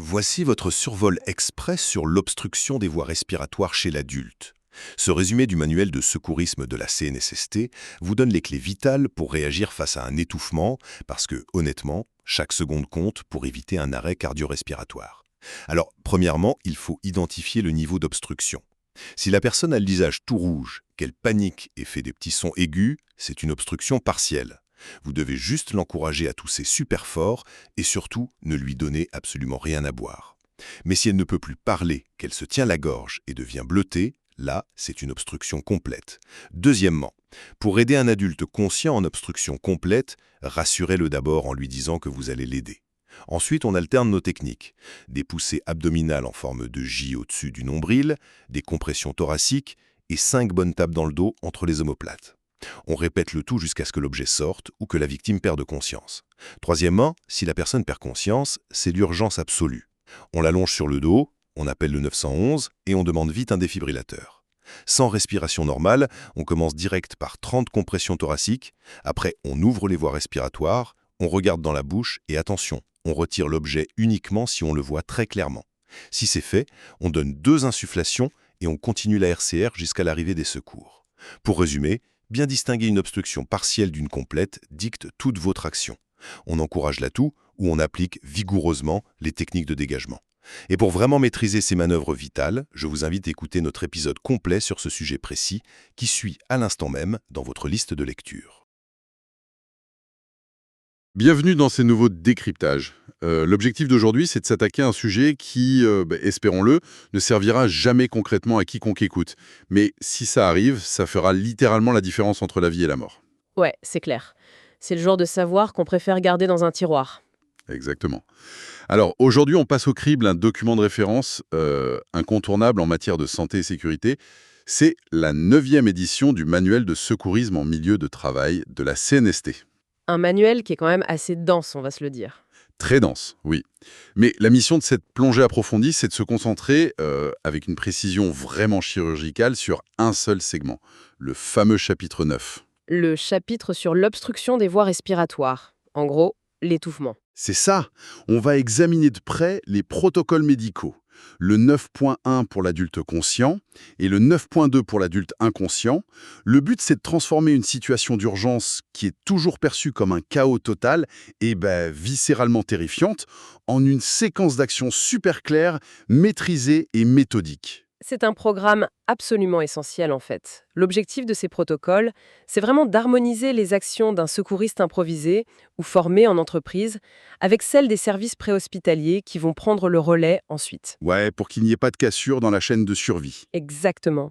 Voici votre survol express sur l'obstruction des voies respiratoires chez l'adulte. Ce résumé du manuel de secourisme de la CNSST vous donne les clés vitales pour réagir face à un étouffement, parce que, honnêtement, chaque seconde compte pour éviter un arrêt cardio-respiratoire. Alors, premièrement, il faut identifier le niveau d'obstruction. Si la personne a le visage tout rouge, qu'elle panique et fait des petits sons aigus, c'est une obstruction partielle. Vous devez juste l'encourager à tousser super fort et surtout ne lui donner absolument rien à boire. Mais si elle ne peut plus parler, qu'elle se tient la gorge et devient bleutée, là, c'est une obstruction complète. Deuxièmement, pour aider un adulte conscient en obstruction complète, rassurez-le d'abord en lui disant que vous allez l'aider. Ensuite, on alterne nos techniques. Des poussées abdominales en forme de J au-dessus du nombril, des compressions thoraciques et 5 bonnes tapes dans le dos entre les omoplates. On répète le tout jusqu'à ce que l'objet sorte ou que la victime perde conscience. Troisièmement, si la personne perd conscience, c'est l'urgence absolue. On l'allonge sur le dos, on appelle le 911 et on demande vite un défibrillateur. Sans respiration normale, on commence direct par 30 compressions thoraciques. Après, on ouvre les voies respiratoires, on regarde dans la bouche et attention, on retire l'objet uniquement si on le voit très clairement. Si c'est fait, on donne 2 insufflations et on continue la RCR jusqu'à l'arrivée des secours. Pour résumer, bien distinguer une obstruction partielle d'une complète dicte toute votre action. On encourage l'atout ou on applique vigoureusement les techniques de dégagement. Et pour vraiment maîtriser ces manœuvres vitales, je vous invite à écouter notre épisode complet sur ce sujet précis qui suit à l'instant même dans votre liste de lecture. Bienvenue dans ces nouveaux décryptages. L'objectif d'aujourd'hui, c'est de s'attaquer à un sujet qui, espérons-le, ne servira jamais concrètement à quiconque écoute. Mais si ça arrive, ça fera littéralement la différence entre la vie et la mort. Ouais, c'est clair. C'est le genre de savoir qu'on préfère garder dans un tiroir. Exactement. Alors, aujourd'hui, on passe au crible un document de référence incontournable en matière de santé et sécurité. C'est la 9e édition du manuel de secourisme en milieu de travail de la CNST. Un manuel qui est quand même assez dense, on va se le dire. Très dense, oui. Mais la mission de cette plongée approfondie, c'est de se concentrer, avec une précision vraiment chirurgicale, sur un seul segment, le fameux chapitre 9. Le chapitre sur l'obstruction des voies respiratoires. En gros, l'étouffement. C'est ça. On va examiner de près les protocoles médicaux. Le 9.1 pour l'adulte conscient et le 9.2 pour l'adulte inconscient. Le but, c'est de transformer une situation d'urgence qui est toujours perçue comme un chaos total et viscéralement terrifiante en une séquence d'actions super claire, maîtrisée et méthodique. C'est un programme absolument essentiel en fait. L'objectif de ces protocoles, c'est vraiment d'harmoniser les actions d'un secouriste improvisé ou formé en entreprise avec celles des services préhospitaliers qui vont prendre le relais ensuite. Ouais, pour qu'il n'y ait pas de cassure dans la chaîne de survie. Exactement.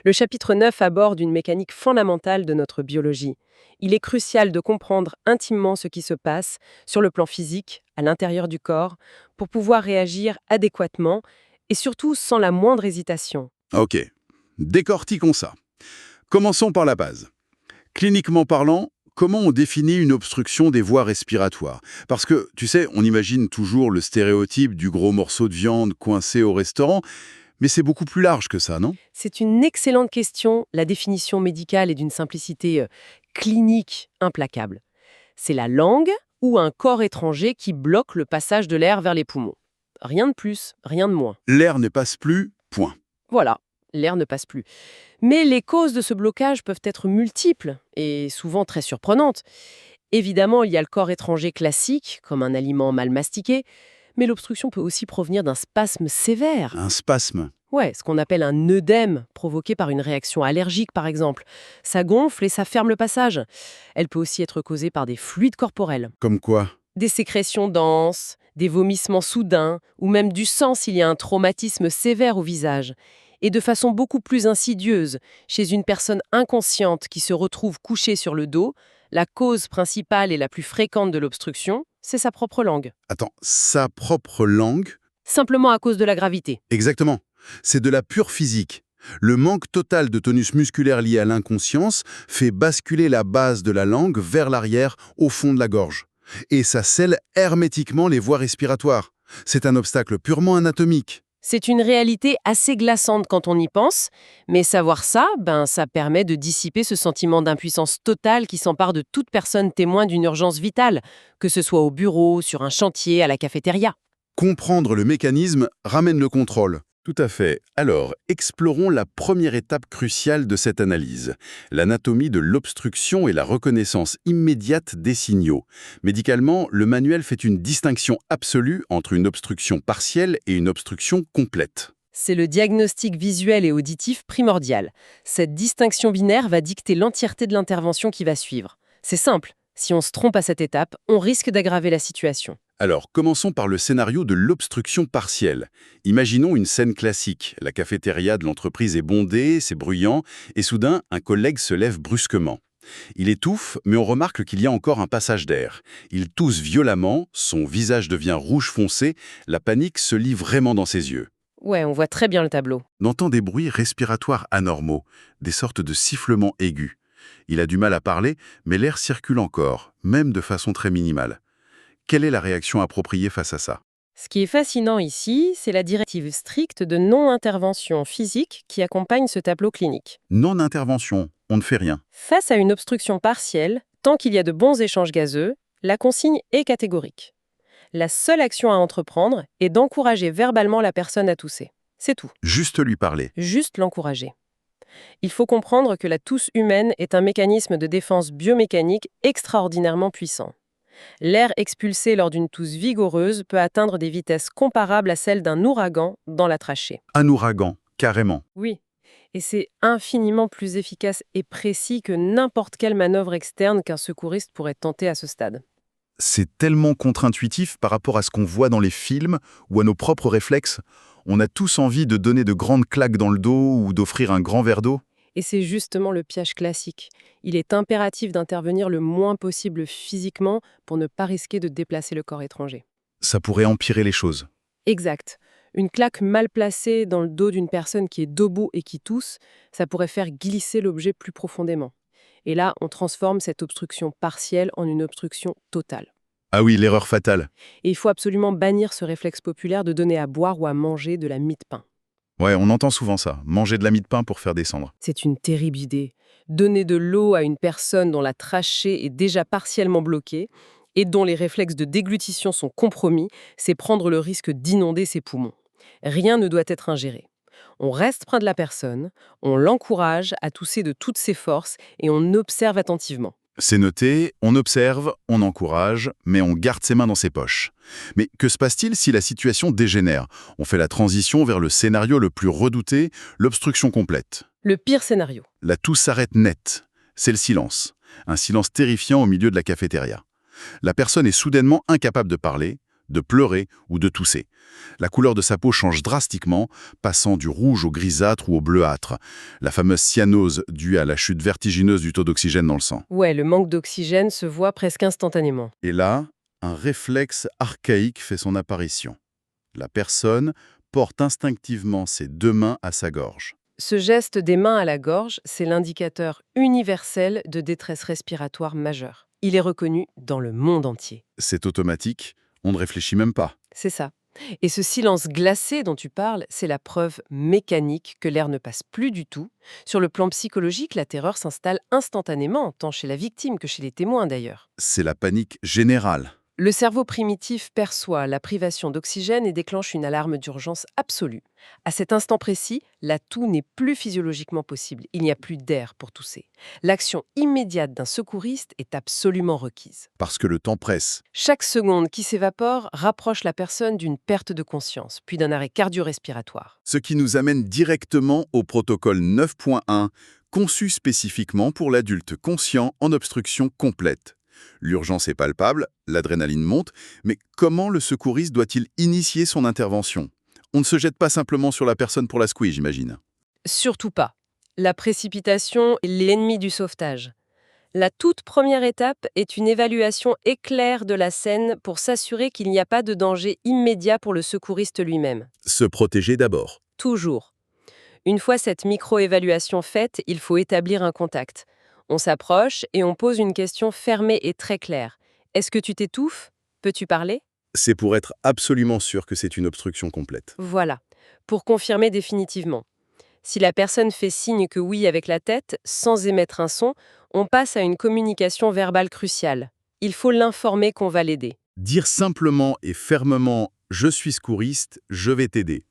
Le chapitre 9 aborde une mécanique fondamentale de notre biologie. Il est crucial de comprendre intimement ce qui se passe sur le plan physique, à l'intérieur du corps, pour pouvoir réagir adéquatement et surtout sans la moindre hésitation. Ok, décortiquons ça. Commençons par la base. Cliniquement parlant, comment on définit une obstruction des voies respiratoires? Parce que, tu sais, on imagine toujours le stéréotype du gros morceau de viande coincé au restaurant, mais c'est beaucoup plus large que ça, non? C'est une excellente question. La définition médicale est d'une simplicité clinique implacable. C'est la langue ou un corps étranger qui bloque le passage de l'air vers les poumons. Rien de plus, rien de moins. L'air ne passe plus, point. Voilà, l'air ne passe plus. Mais les causes de ce blocage peuvent être multiples et souvent très surprenantes. Évidemment, il y a le corps étranger classique, comme un aliment mal mastiqué, mais l'obstruction peut aussi provenir d'un spasme sévère. Un spasme. Ouais, ce qu'on appelle un œdème, provoqué par une réaction allergique par exemple. Ça gonfle et ça ferme le passage. Elle peut aussi être causée par des fluides corporels. Comme quoi? Des sécrétions denses, des vomissements soudains, ou même du sang s'il y a un traumatisme sévère au visage. Et de façon beaucoup plus insidieuse, chez une personne inconsciente qui se retrouve couchée sur le dos, la cause principale et la plus fréquente de l'obstruction, c'est sa propre langue. Attends, sa propre langue? Simplement à cause de la gravité. Exactement. C'est de la pure physique. Le manque total de tonus musculaire lié à l'inconscience fait basculer la base de la langue vers l'arrière, au fond de la gorge. Et ça scelle hermétiquement les voies respiratoires. C'est un obstacle purement anatomique. C'est une réalité assez glaçante quand on y pense, mais savoir ça, ça permet de dissiper ce sentiment d'impuissance totale qui s'empare de toute personne témoin d'une urgence vitale, que ce soit au bureau, sur un chantier, à la cafétéria. Comprendre le mécanisme ramène le contrôle. Tout à fait. Alors, explorons la première étape cruciale de cette analyse, l'anatomie de l'obstruction et la reconnaissance immédiate des signaux. Médicalement, le manuel fait une distinction absolue entre une obstruction partielle et une obstruction complète. C'est le diagnostic visuel et auditif primordial. Cette distinction binaire va dicter l'entièreté de l'intervention qui va suivre. C'est simple, si on se trompe à cette étape, on risque d'aggraver la situation. Alors, commençons par le scénario de l'obstruction partielle. Imaginons une scène classique. La cafétéria de l'entreprise est bondée, c'est bruyant, et soudain, un collègue se lève brusquement. Il étouffe, mais on remarque qu'il y a encore un passage d'air. Il tousse violemment, son visage devient rouge foncé, la panique se lit vraiment dans ses yeux. Ouais, on voit très bien le tableau. On entend des bruits respiratoires anormaux, des sortes de sifflements aigus. Il a du mal à parler, mais l'air circule encore, même de façon très minimale. Quelle est la réaction appropriée face à ça? Ce qui est fascinant ici, c'est la directive stricte de non-intervention physique qui accompagne ce tableau clinique. Non-intervention, on ne fait rien. Face à une obstruction partielle, tant qu'il y a de bons échanges gazeux, la consigne est catégorique. La seule action à entreprendre est d'encourager verbalement la personne à tousser. C'est tout. Juste lui parler. Juste l'encourager. Il faut comprendre que la tousse humaine est un mécanisme de défense biomécanique extraordinairement puissant. L'air expulsé lors d'une tousse vigoureuse peut atteindre des vitesses comparables à celles d'un ouragan dans la trachée. Un ouragan, carrément. Oui, et c'est infiniment plus efficace et précis que n'importe quelle manœuvre externe qu'un secouriste pourrait tenter à ce stade. C'est tellement contre-intuitif par rapport à ce qu'on voit dans les films ou à nos propres réflexes. On a tous envie de donner de grandes claques dans le dos ou d'offrir un grand verre d'eau. Et c'est justement le piège classique. Il est impératif d'intervenir le moins possible physiquement pour ne pas risquer de déplacer le corps étranger. Ça pourrait empirer les choses. Exact. Une claque mal placée dans le dos d'une personne qui est debout et qui tousse, ça pourrait faire glisser l'objet plus profondément. Et là, on transforme cette obstruction partielle en une obstruction totale. Ah oui, l'erreur fatale. Et il faut absolument bannir ce réflexe populaire de donner à boire ou à manger de la mie de pain. Ouais, on entend souvent ça. Manger de la mie de pain pour faire descendre. C'est une terrible idée. Donner de l'eau à une personne dont la trachée est déjà partiellement bloquée et dont les réflexes de déglutition sont compromis, c'est prendre le risque d'inonder ses poumons. Rien ne doit être ingéré. On reste près de la personne, on l'encourage à tousser de toutes ses forces et on observe attentivement. C'est noté, on observe, on encourage, mais on garde ses mains dans ses poches. Mais que se passe-t-il si la situation dégénère? On fait la transition vers le scénario le plus redouté, l'obstruction complète. Le pire scénario. La tousse s'arrête net. C'est le silence. Un silence terrifiant au milieu de la cafétéria. La personne est soudainement incapable de parler, de pleurer ou de tousser. La couleur de sa peau change drastiquement, passant du rouge au grisâtre ou au bleuâtre. La fameuse cyanose due à la chute vertigineuse du taux d'oxygène dans le sang. Ouais, le manque d'oxygène se voit presque instantanément. Et là, un réflexe archaïque fait son apparition. La personne porte instinctivement ses deux mains à sa gorge. Ce geste des mains à la gorge, c'est l'indicateur universel de détresse respiratoire majeure. Il est reconnu dans le monde entier. C'est automatique, on ne réfléchit même pas. C'est ça. Et ce silence glacé dont tu parles, c'est la preuve mécanique que l'air ne passe plus du tout. Sur le plan psychologique, la terreur s'installe instantanément, tant chez la victime que chez les témoins d'ailleurs. C'est la panique générale. Le cerveau primitif perçoit la privation d'oxygène et déclenche une alarme d'urgence absolue. À cet instant précis, la toux n'est plus physiologiquement possible. Il n'y a plus d'air pour tousser. L'action immédiate d'un secouriste est absolument requise. Parce que le temps presse. Chaque seconde qui s'évapore rapproche la personne d'une perte de conscience, puis d'un arrêt cardio-respiratoire. Ce qui nous amène directement au protocole 9.1, conçu spécifiquement pour l'adulte conscient en obstruction complète. L'urgence est palpable, l'adrénaline monte, mais comment le secouriste doit-il initier son intervention? On ne se jette pas simplement sur la personne pour la secouer, j'imagine. Surtout pas. La précipitation est l'ennemi du sauvetage. La toute première étape est une évaluation éclair de la scène pour s'assurer qu'il n'y a pas de danger immédiat pour le secouriste lui-même. Se protéger d'abord. Toujours. Une fois cette micro-évaluation faite, il faut établir un contact. On s'approche et on pose une question fermée et très claire. Est-ce que tu t'étouffes? Peux-tu parler? C'est pour être absolument sûr que c'est une obstruction complète. Voilà, pour confirmer définitivement. Si la personne fait signe que oui avec la tête, sans émettre un son, on passe à une communication verbale cruciale. Il faut l'informer qu'on va l'aider. Dire simplement et fermement je suis secouriste, je vais t'aider.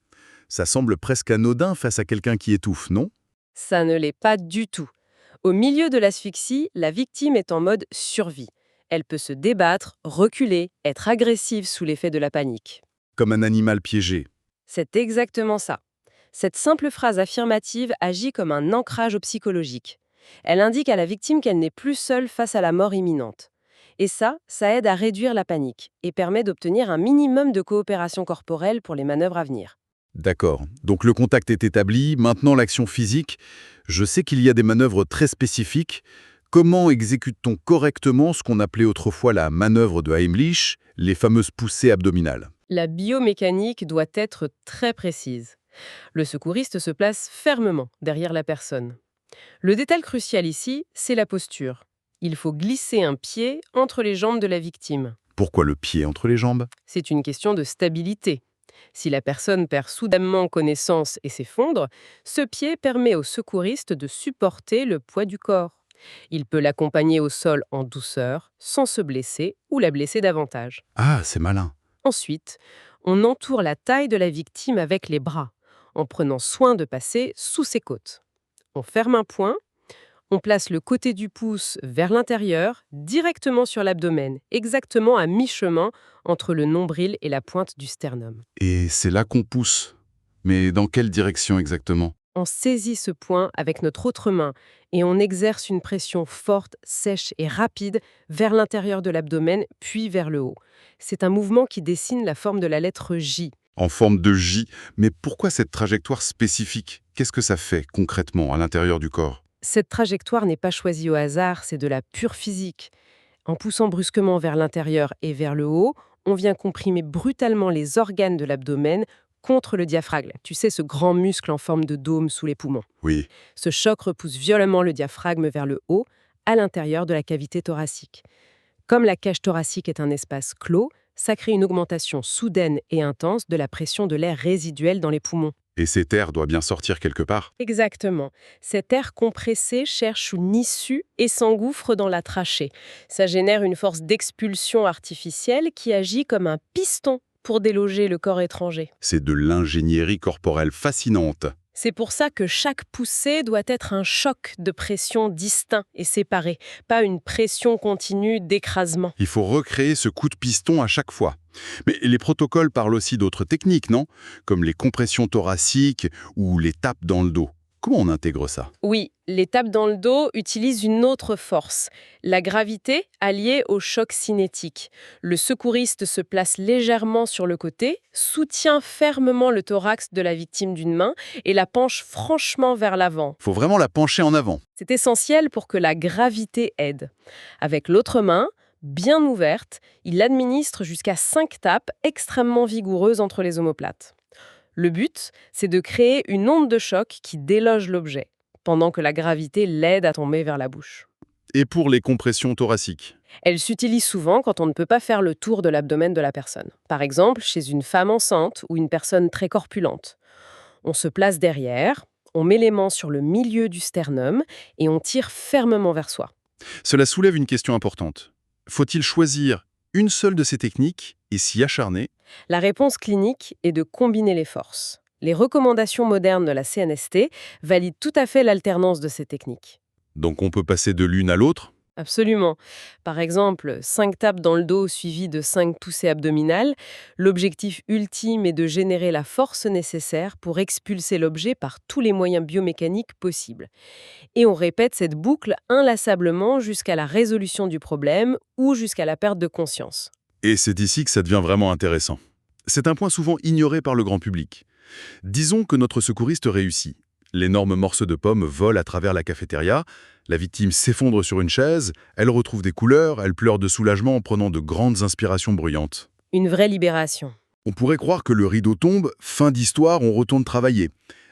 Ça semble presque anodin face à quelqu'un qui étouffe, non? Ça ne l'est pas du tout. Au milieu de l'asphyxie, la victime est en mode survie. Elle peut se débattre, reculer, être agressive sous l'effet de la panique. Comme un animal piégé. C'est exactement ça. Cette simple phrase affirmative agit comme un ancrage psychologique. Elle indique à la victime qu'elle n'est plus seule face à la mort imminente. Et ça aide à réduire la panique et permet d'obtenir un minimum de coopération corporelle pour les manœuvres à venir. D'accord. Donc le contact est établi, maintenant l'action physique. Je sais qu'il y a des manœuvres très spécifiques. Comment exécute-t-on correctement ce qu'on appelait autrefois la manœuvre de Heimlich, les fameuses poussées abdominales? La biomécanique doit être très précise. Le secouriste se place fermement derrière la personne. Le détail crucial ici, c'est la posture. Il faut glisser un pied entre les jambes de la victime. Pourquoi le pied entre les jambes? C'est une question de stabilité. Si la personne perd soudainement connaissance et s'effondre, ce pied permet au secouriste de supporter le poids du corps. Il peut l'accompagner au sol en douceur, sans se blesser ou la blesser davantage. Ah, c'est malin. Ensuite, on entoure la taille de la victime avec les bras, en prenant soin de passer sous ses côtes. On ferme un poing, on place le côté du pouce vers l'intérieur, directement sur l'abdomen, exactement à mi-chemin entre le nombril et la pointe du sternum. Et c'est là qu'on pousse. Mais dans quelle direction exactement? On saisit ce point avec notre autre main et on exerce une pression forte, sèche et rapide vers l'intérieur de l'abdomen, puis vers le haut. C'est un mouvement qui dessine la forme de la lettre J. En forme de J. Mais pourquoi cette trajectoire spécifique? Qu'est-ce que ça fait concrètement à l'intérieur du corps? Cette trajectoire n'est pas choisie au hasard, c'est de la pure physique. En poussant brusquement vers l'intérieur et vers le haut, on vient comprimer brutalement les organes de l'abdomen contre le diaphragme. Tu sais, ce grand muscle en forme de dôme sous les poumons. Oui. Ce choc repousse violemment le diaphragme vers le haut, à l'intérieur de la cavité thoracique. Comme la cage thoracique est un espace clos, ça crée une augmentation soudaine et intense de la pression de l'air résiduel dans les poumons. Et cet air doit bien sortir quelque part. Exactement. Cet air compressé cherche une issue et s'engouffre dans la trachée. Ça génère une force d'expulsion artificielle qui agit comme un piston pour déloger le corps étranger. C'est de l'ingénierie corporelle fascinante. C'est pour ça que chaque poussée doit être un choc de pression distinct et séparé, pas une pression continue d'écrasement. Il faut recréer ce coup de piston à chaque fois. Mais les protocoles parlent aussi d'autres techniques, non? Comme les compressions thoraciques ou les tapes dans le dos. Comment on intègre ça? Oui, les tapes dans le dos utilisent une autre force, la gravité alliée au choc cinétique. Le secouriste se place légèrement sur le côté, soutient fermement le thorax de la victime d'une main et la penche franchement vers l'avant. Faut vraiment la pencher en avant. C'est essentiel pour que la gravité aide. Avec l'autre main, bien ouverte, il administre jusqu'à 5 tapes extrêmement vigoureuses entre les omoplates. Le but, c'est de créer une onde de choc qui déloge l'objet, pendant que la gravité l'aide à tomber vers la bouche. Et pour les compressions thoraciques? Elle s'utilise souvent quand on ne peut pas faire le tour de l'abdomen de la personne. Par exemple, chez une femme enceinte ou une personne très corpulente. On se place derrière, on met les mains sur le milieu du sternum et on tire fermement vers soi. Cela soulève une question importante. Faut-il choisir une seule de ces techniques et s'y acharner? La réponse clinique est de combiner les forces. Les recommandations modernes de la CNST valident tout à fait l'alternance de ces techniques. Donc on peut passer de l'une à l'autre? Absolument. Par exemple, 5 tapes dans le dos suivies de 5 poussées abdominales. L'objectif ultime est de générer la force nécessaire pour expulser l'objet par tous les moyens biomécaniques possibles. Et on répète cette boucle inlassablement jusqu'à la résolution du problème ou jusqu'à la perte de conscience. Et c'est ici que ça devient vraiment intéressant. C'est un point souvent ignoré par le grand public. Disons que notre secouriste réussit. L'énorme morceau de pomme vole à travers la cafétéria, la victime s'effondre sur une chaise, elle retrouve des couleurs, elle pleure de soulagement en prenant de grandes inspirations bruyantes. Une vraie libération. On pourrait croire que le rideau tombe, fin d'histoire, on retourne travailler.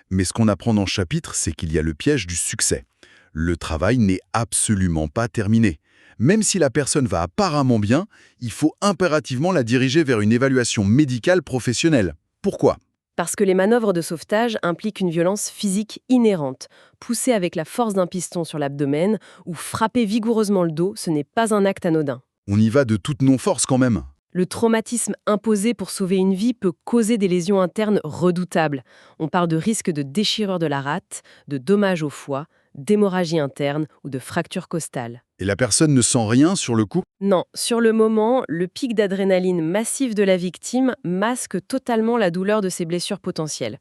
Mais ce qu'on apprend dans ce chapitre, c'est qu'il y a le piège du succès. Le travail n'est absolument pas terminé. Même si la personne va apparemment bien, il faut impérativement la diriger vers une évaluation médicale professionnelle. Pourquoi ? Parce que les manœuvres de sauvetage impliquent une violence physique inhérente. Pousser avec la force d'un piston sur l'abdomen ou frapper vigoureusement le dos, ce n'est pas un acte anodin. On y va de toutes nos forces quand même. Le traumatisme imposé pour sauver une vie peut causer des lésions internes redoutables. On parle de risque de déchirure de la rate, de dommages au foie, d'hémorragie interne ou de fracture costale. Et la personne ne sent rien sur le coup? Non, sur le moment, le pic d'adrénaline massif de la victime masque totalement la douleur de ses blessures potentielles.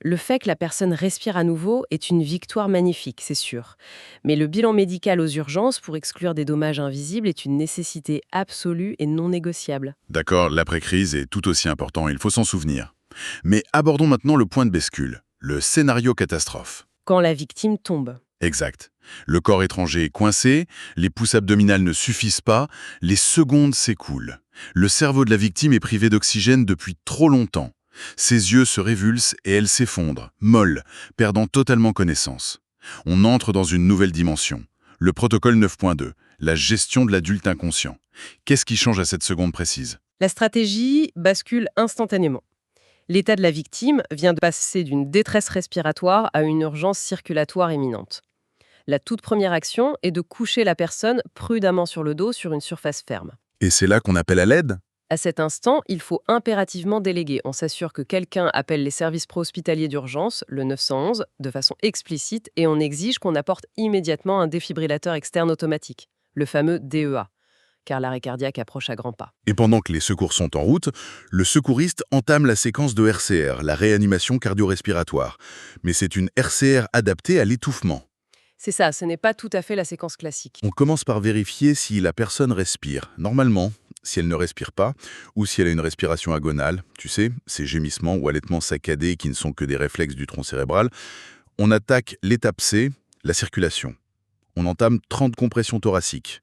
Le fait que la personne respire à nouveau est une victoire magnifique, c'est sûr. Mais le bilan médical aux urgences pour exclure des dommages invisibles est une nécessité absolue et non négociable. D'accord, l'après-crise est tout aussi important, il faut s'en souvenir. Mais abordons maintenant le point de bascule, le scénario catastrophe. Quand la victime tombe. Exact. Le corps étranger est coincé, les pousses abdominales ne suffisent pas, les secondes s'écoulent. Le cerveau de la victime est privé d'oxygène depuis trop longtemps. Ses yeux se révulsent et elle s'effondre, molle, perdant totalement connaissance. On entre dans une nouvelle dimension. Le protocole 9.2, la gestion de l'adulte inconscient. Qu'est-ce qui change à cette seconde précise? La stratégie bascule instantanément. L'état de la victime vient de passer d'une détresse respiratoire à une urgence circulatoire imminente. La toute première action est de coucher la personne prudemment sur le dos sur une surface ferme. Et c'est là qu'on appelle à l'aide? À cet instant, il faut impérativement déléguer. On s'assure que quelqu'un appelle les services préhospitaliers d'urgence, le 911, de façon explicite et on exige qu'on apporte immédiatement un défibrillateur externe automatique, le fameux DEA, car l'arrêt cardiaque approche à grands pas. Et pendant que les secours sont en route, le secouriste entame la séquence de RCR, la réanimation cardio-respiratoire. Mais c'est une RCR adaptée à l'étouffement. C'est ça, ce n'est pas tout à fait la séquence classique. On commence par vérifier si la personne respire. Normalement, si elle ne respire pas, ou si elle a une respiration agonale, tu sais, ces gémissements ou halètements saccadés qui ne sont que des réflexes du tronc cérébral, on attaque l'étape C, la circulation. On entame 30 compressions thoraciques.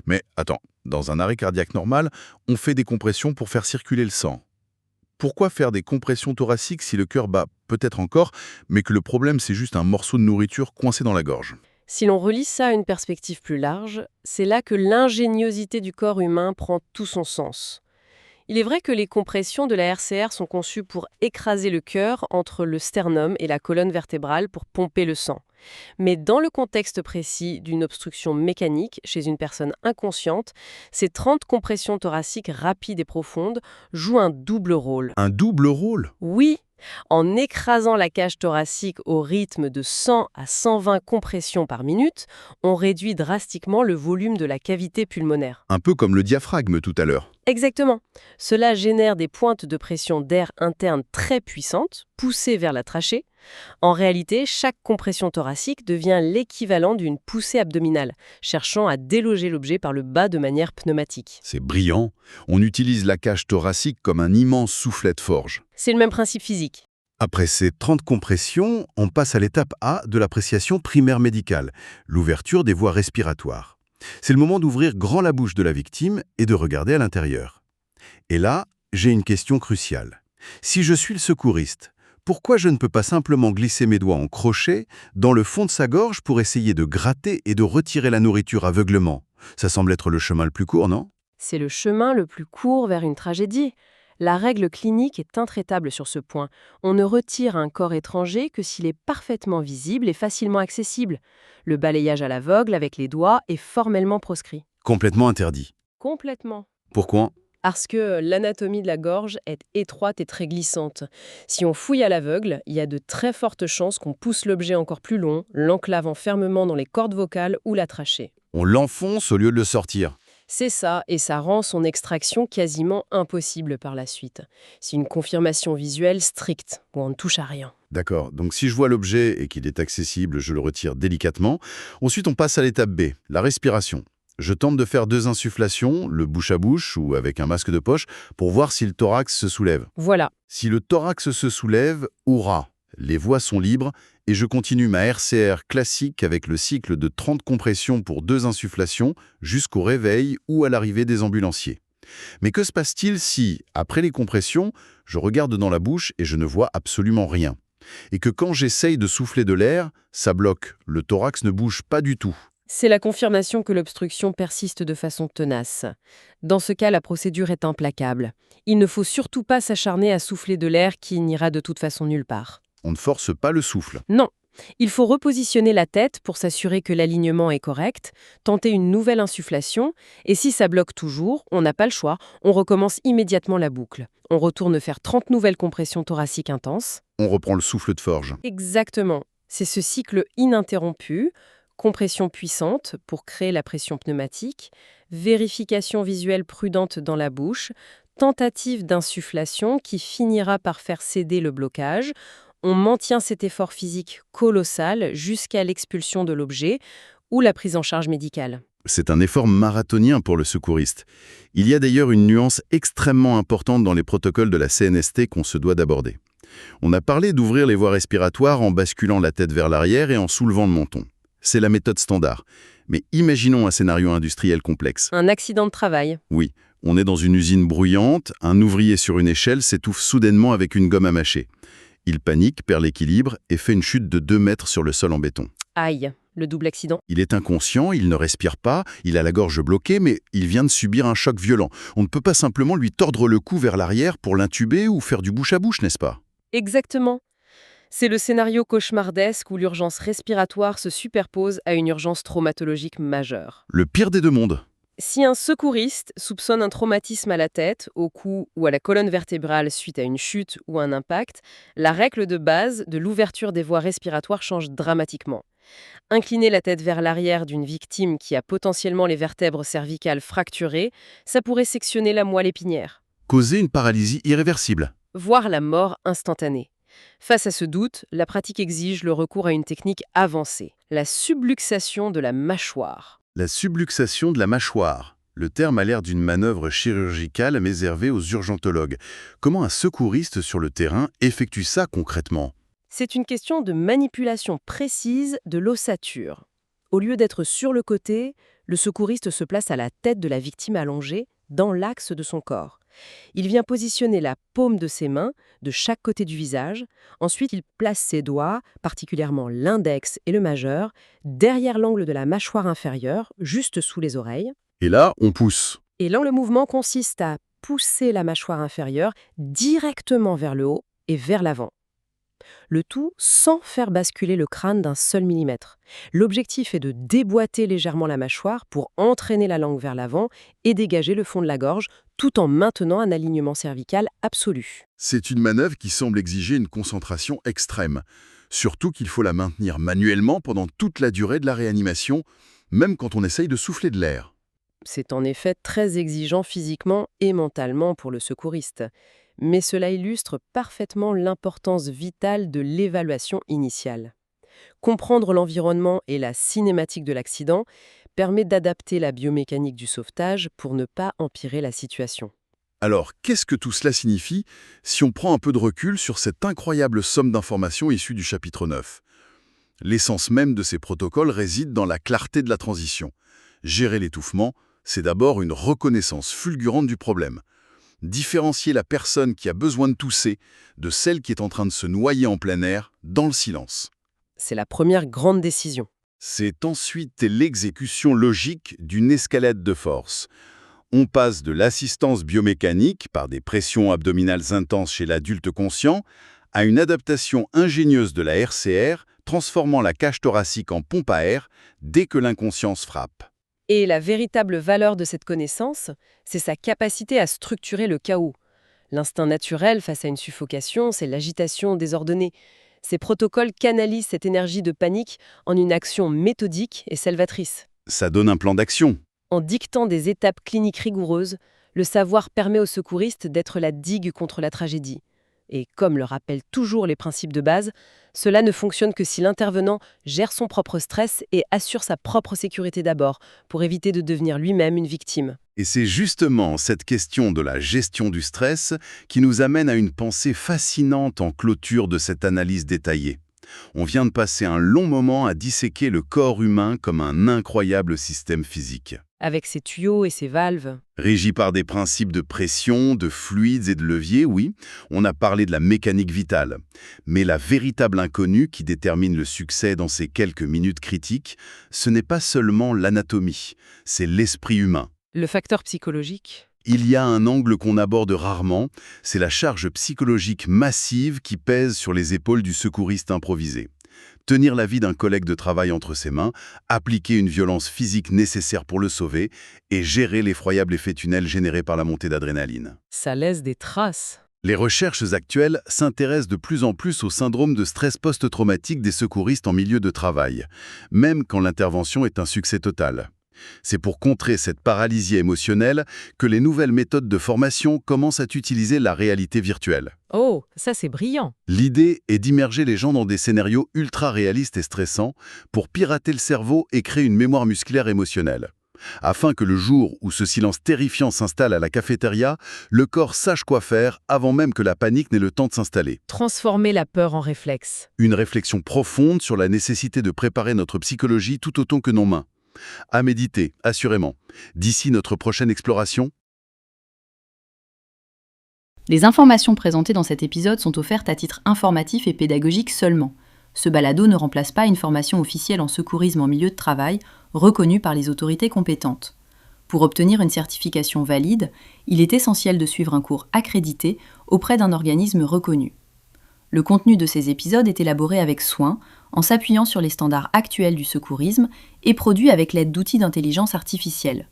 Mais attends, dans un arrêt cardiaque normal, on fait des compressions pour faire circuler le sang. Pourquoi faire des compressions thoraciques si le cœur bat peut-être encore, mais que le problème c'est juste un morceau de nourriture coincé dans la gorge? Si l'on relie ça à une perspective plus large, c'est là que l'ingéniosité du corps humain prend tout son sens. Il est vrai que les compressions de la RCR sont conçues pour écraser le cœur entre le sternum et la colonne vertébrale pour pomper le sang. Mais dans le contexte précis d'une obstruction mécanique chez une personne inconsciente, ces 30 compressions thoraciques rapides et profondes jouent un double rôle. Un double rôle? Oui, en écrasant la cage thoracique au rythme de 100 à 120 compressions par minute, on réduit drastiquement le volume de la cavité pulmonaire. Un peu comme le diaphragme tout à l'heure. Exactement. Cela génère des pointes de pression d'air interne très puissantes, poussées vers la trachée. En réalité, chaque compression thoracique devient l'équivalent d'une poussée abdominale, cherchant à déloger l'objet par le bas de manière pneumatique. C'est brillant. On utilise la cage thoracique comme un immense soufflet de forge. C'est le même principe physique. Après ces 30 compressions, on passe à l'étape A de l'appréciation primaire médicale, l'ouverture des voies respiratoires. C'est le moment d'ouvrir grand la bouche de la victime et de regarder à l'intérieur. Et là, j'ai une question cruciale. Si je suis le secouriste, pourquoi je ne peux pas simplement glisser mes doigts en crochet dans le fond de sa gorge pour essayer de gratter et de retirer la nourriture aveuglement? Ça semble être le chemin le plus court, non? C'est le chemin le plus court vers une tragédie. La règle clinique est intraitable sur ce point. On ne retire un corps étranger que s'il est parfaitement visible et facilement accessible. Le balayage à l'aveugle avec les doigts est formellement proscrit. Complètement interdit. Complètement. Pourquoi? Parce que l'anatomie de la gorge est étroite et très glissante. Si on fouille à l'aveugle, il y a de très fortes chances qu'on pousse l'objet encore plus long, l'enclavant fermement dans les cordes vocales ou la trachée. On l'enfonce au lieu de le sortir. C'est ça, et ça rend son extraction quasiment impossible par la suite. C'est une confirmation visuelle stricte, où on ne touche à rien. D'accord, donc si je vois l'objet et qu'il est accessible, je le retire délicatement. Ensuite, on passe à l'étape B, la respiration. Je tente de faire 2 insufflations, le bouche à bouche ou avec un masque de poche, pour voir si le thorax se soulève. Voilà. Si le thorax se soulève, hurrah! Les voies sont libres et je continue ma RCR classique avec le cycle de 30 compressions pour 2 insufflations jusqu'au réveil ou à l'arrivée des ambulanciers. Mais que se passe-t-il si, après les compressions, je regarde dans la bouche et je ne vois absolument rien? Et que quand j'essaye de souffler de l'air, ça bloque, le thorax ne bouge pas du tout. C'est la confirmation que l'obstruction persiste de façon tenace. Dans ce cas, la procédure est implacable. Il ne faut surtout pas s'acharner à souffler de l'air qui n'ira de toute façon nulle part. On ne force pas le souffle. Non, Il faut repositionner la tête pour s'assurer que l'alignement est correct, tenter une nouvelle insufflation, et si ça bloque toujours, on n'a pas le choix, on recommence immédiatement la boucle. On retourne faire 30 nouvelles compressions thoraciques intenses. On reprend le souffle de forge. Exactement. C'est ce cycle ininterrompu, compression puissante pour créer la pression pneumatique, vérification visuelle prudente dans la bouche, tentative d'insufflation qui finira par faire céder le blocage. On maintient cet effort physique colossal jusqu'à l'expulsion de l'objet ou la prise en charge médicale. C'est un effort marathonien pour le secouriste. Il y a d'ailleurs une nuance extrêmement importante dans les protocoles de la CNST qu'on se doit d'aborder. On a parlé d'ouvrir les voies respiratoires en basculant la tête vers l'arrière et en soulevant le menton. C'est la méthode standard. Mais imaginons un scénario industriel complexe. Un accident de travail. Oui, on est dans une usine bruyante, un ouvrier sur une échelle s'étouffe soudainement avec une gomme à mâcher. Il panique, perd l'équilibre et fait une chute de 2 mètres sur le sol en béton. Aïe, le double accident. Il est inconscient, il ne respire pas, il a la gorge bloquée, mais il vient de subir un choc violent. On ne peut pas simplement lui tordre le cou vers l'arrière pour l'intuber ou faire du bouche à bouche, n'est-ce pas? Exactement. C'est le scénario cauchemardesque où l'urgence respiratoire se superpose à une urgence traumatologique majeure. Le pire des deux mondes. Si un secouriste soupçonne un traumatisme à la tête, au cou ou à la colonne vertébrale suite à une chute ou un impact, la règle de base de l'ouverture des voies respiratoires change dramatiquement. Incliner la tête vers l'arrière d'une victime qui a potentiellement les vertèbres cervicales fracturées, ça pourrait sectionner la moelle épinière, Causer une paralysie irréversible. voire la mort instantanée. Face à ce doute, la pratique exige le recours à une technique avancée, la subluxation de la mâchoire. La subluxation de la mâchoire. Le terme a l'air d'une manœuvre chirurgicale réservée aux urgentologues. Comment un secouriste sur le terrain effectue ça concrètement? C'est une question de manipulation précise de l'ossature. Au lieu d'être sur le côté, le secouriste se place à la tête de la victime allongée, dans l'axe de son corps. Il vient positionner la paume de ses mains de chaque côté du visage. Ensuite, il place ses doigts, particulièrement l'index et le majeur, derrière l'angle de la mâchoire inférieure, juste sous les oreilles. Et là, on pousse. Et là, le mouvement consiste à pousser la mâchoire inférieure directement vers le haut et vers l'avant. Le tout sans faire basculer le crâne d'un seul millimètre. L'objectif est de déboîter légèrement la mâchoire pour entraîner la langue vers l'avant et dégager le fond de la gorge, tout en maintenant un alignement cervical absolu. C'est une manœuvre qui semble exiger une concentration extrême. Surtout qu'il faut la maintenir manuellement pendant toute la durée de la réanimation, même quand on essaye de souffler de l'air. C'est en effet très exigeant physiquement et mentalement pour le secouriste. Mais cela illustre parfaitement l'importance vitale de l'évaluation initiale. Comprendre l'environnement et la cinématique de l'accident permet d'adapter la biomécanique du sauvetage pour ne pas empirer la situation. Alors, qu'est-ce que tout cela signifie si on prend un peu de recul sur cette incroyable somme d'informations issues du chapitre 9? L'essence même de ces protocoles réside dans la clarté de la transition. Gérer l'étouffement, c'est d'abord une reconnaissance fulgurante du problème. Différencier la personne qui a besoin de tousser de celle qui est en train de se noyer en plein air dans le silence. C'est la première grande décision. C'est ensuite l'exécution logique d'une escalade de force. On passe de l'assistance biomécanique par des pressions abdominales intenses chez l'adulte conscient à une adaptation ingénieuse de la RCR, transformant la cage thoracique en pompe à air dès que l'inconscience frappe. Et la véritable valeur de cette connaissance, c'est sa capacité à structurer le chaos. L'instinct naturel face à une suffocation, c'est l'agitation désordonnée. Ces protocoles canalisent cette énergie de panique en une action méthodique et salvatrice. Ça donne un plan d'action. En dictant des étapes cliniques rigoureuses, le savoir permet aux secouristes d'être la digue contre la tragédie. Et comme le rappellent toujours les principes de base, cela ne fonctionne que si l'intervenant gère son propre stress et assure sa propre sécurité d'abord, pour éviter de devenir lui-même une victime. Et c'est justement cette question de la gestion du stress qui nous amène à une pensée fascinante en clôture de cette analyse détaillée. On vient de passer un long moment à disséquer le corps humain comme un incroyable système physique. Avec ses tuyaux et ses valves. Régi par des principes de pression, de fluides et de levier, oui, on a parlé de la mécanique vitale. Mais la véritable inconnue qui détermine le succès dans ces quelques minutes critiques, ce n'est pas seulement l'anatomie, c'est l'esprit humain. Le facteur psychologique. Il y a un angle qu'on aborde rarement, c'est la charge psychologique massive qui pèse sur les épaules du secouriste improvisé. Tenir la vie d'un collègue de travail entre ses mains, appliquer une violence physique nécessaire pour le sauver et gérer l'effroyable effet tunnel généré par la montée d'adrénaline. Ça laisse des traces. Les recherches actuelles s'intéressent de plus en plus au syndrome de stress post-traumatique des secouristes en milieu de travail, même quand l'intervention est un succès total. C'est pour contrer cette paralysie émotionnelle que les nouvelles méthodes de formation commencent à utiliser la réalité virtuelle. Oh, ça c'est brillant. L'idée est d'immerger les gens dans des scénarios ultra réalistes et stressants pour pirater le cerveau et créer une mémoire musculaire émotionnelle. Afin que le jour où ce silence terrifiant s'installe à la cafétéria, le corps sache quoi faire avant même que la panique n'ait le temps de s'installer. Transformer la peur en réflexe. Une réflexion profonde sur la nécessité de préparer notre psychologie tout autant que nos mains. À méditer, assurément. D'ici notre prochaine exploration. Les informations présentées dans cet épisode sont offertes à titre informatif et pédagogique seulement. Ce balado ne remplace pas une formation officielle en secourisme en milieu de travail, reconnue par les autorités compétentes. Pour obtenir une certification valide, il est essentiel de suivre un cours accrédité auprès d'un organisme reconnu. Le contenu de ces épisodes est élaboré avec soin, en s'appuyant sur les standards actuels du secourisme et produit avec l'aide d'outils d'intelligence artificielle.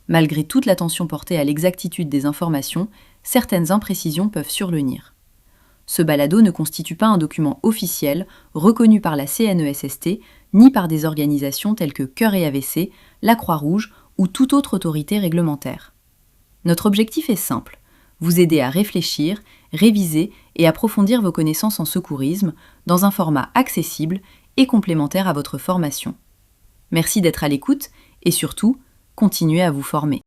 Malgré toute l'attention portée à l'exactitude des informations, certaines imprécisions peuvent survenir. Ce balado ne constitue pas un document officiel reconnu par la CNESST ni par des organisations telles que Cœur et AVC, la Croix-Rouge ou toute autre autorité réglementaire. Notre objectif est simple, vous aider à réfléchir, réviser et approfondir vos connaissances en secourisme dans un format accessible et complémentaire à votre formation. Merci d'être à l'écoute et surtout, continuez à vous former.